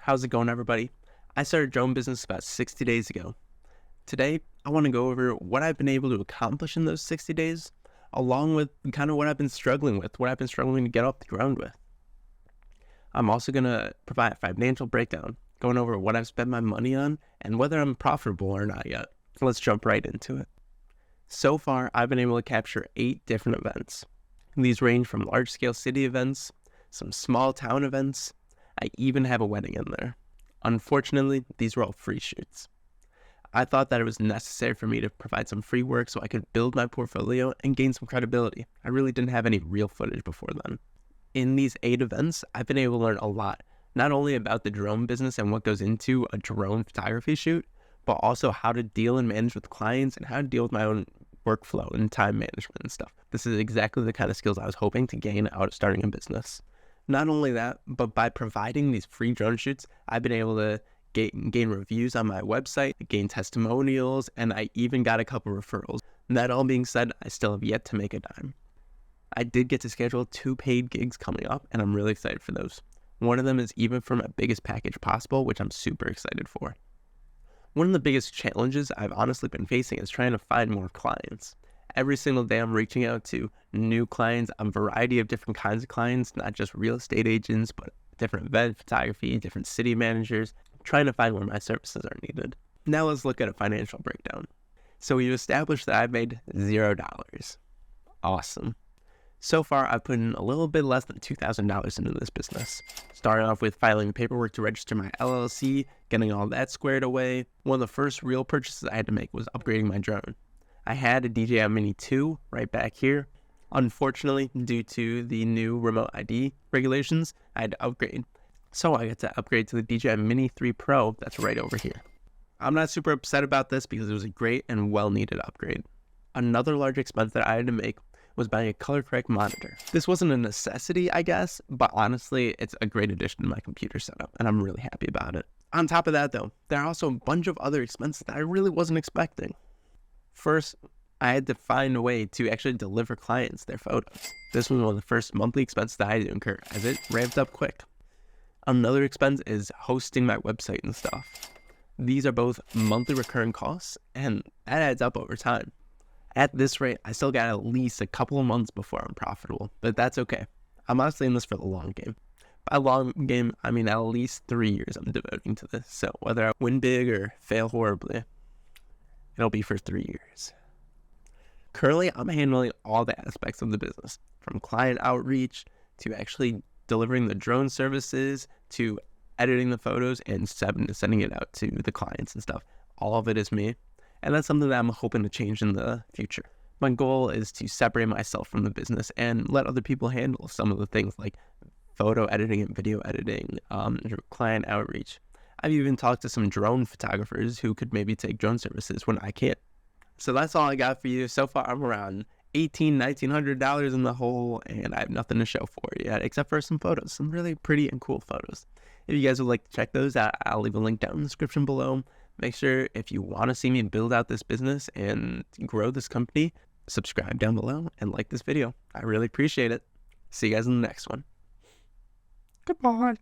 How's it going, everybody? I started a drone business about 60 days ago. Today, I want to go over what I've been able to accomplish in those 60 days, along with kind of what I've been struggling with, what I've been struggling to get off the ground with. I'm also going to provide a financial breakdown, going over what I've spent my money on and whether I'm profitable or not yet. Let's jump right into it. So far, I've been able to capture 8 different events. These range from large-scale city events, some small town events. I even have a wedding in there. Unfortunately, these were all free shoots. I thought that it was necessary for me to provide some free work so I could build my portfolio and gain some credibility. I really didn't have any real footage before then. In these 8 events, I've been able to learn a lot, not only about the drone business and what goes into a drone photography shoot, but also how to deal and manage with clients and how to deal with my own workflow and time management and stuff. This is exactly the kind of skills I was hoping to gain out of starting a business. Not only that, but by providing these free drone shoots, I've been able to gain reviews on my website, gain testimonials, and I even got a couple referrals. And that all being said, I still have yet to make a dime. I did get to schedule 2 paid gigs coming up, and I'm really excited for those. One of them is even for my biggest package possible, which I'm super excited for. One of the biggest challenges I've honestly been facing is trying to find more clients. Every single day I'm reaching out to new clients, a variety of different kinds of clients, not just real estate agents, but different event photography, different city managers, trying to find where my services are needed. Now let's look at a financial breakdown. So we've established that I've made $0. Awesome. So far, I've put in a little bit less than $2,000 into this business. Starting off with filing paperwork to register my LLC, getting all that squared away. One of the first real purchases I had to make was upgrading my drone. I had a DJI Mini 2 right back here. Unfortunately, due to the new remote ID regulations, I had to upgrade. So I got to upgrade to the DJI Mini 3 Pro that's right over here. I'm not super upset about this because it was a great and well-needed upgrade. Another large expense that I had to make was buying a color correct monitor. This wasn't a necessity, I guess, but honestly, it's a great addition to my computer setup, and I'm really happy about it. On top of that, though, there are also a bunch of other expenses that I really wasn't expecting. First, I had to find a way to actually deliver clients their photos. This was one of the first monthly expenses that I had to incur, as it ramped up quick. Another expense is hosting my website and stuff. These are both monthly recurring costs, and that adds up over time. At this rate, I still got at least a couple of months before I'm profitable, but that's okay. I'm honestly in this for the long game. By long game, I mean at least 3 years I'm devoting to this, so whether I win big or fail horribly, it'll be for 3 years. Currently, I'm handling all the aspects of the business, from client outreach to actually delivering the drone services to editing the photos and sending it out to the clients and stuff. All of it is me. And that's something that I'm hoping to change in the future. My goal is to separate myself from the business and let other people handle some of the things like photo editing and video editing, client outreach. I've even talked to some drone photographers who could maybe take drone services when I can't. So that's all I got for you. So far, I'm around $1,900 in the hole, and I have nothing to show for it yet, except for some photos, some really pretty and cool photos. If you guys would like to check those out, I'll leave a link down in the description below. Make sure if you want to see me build out this business and grow this company, subscribe down below and like this video. I really appreciate it. See you guys in the next one. Goodbye.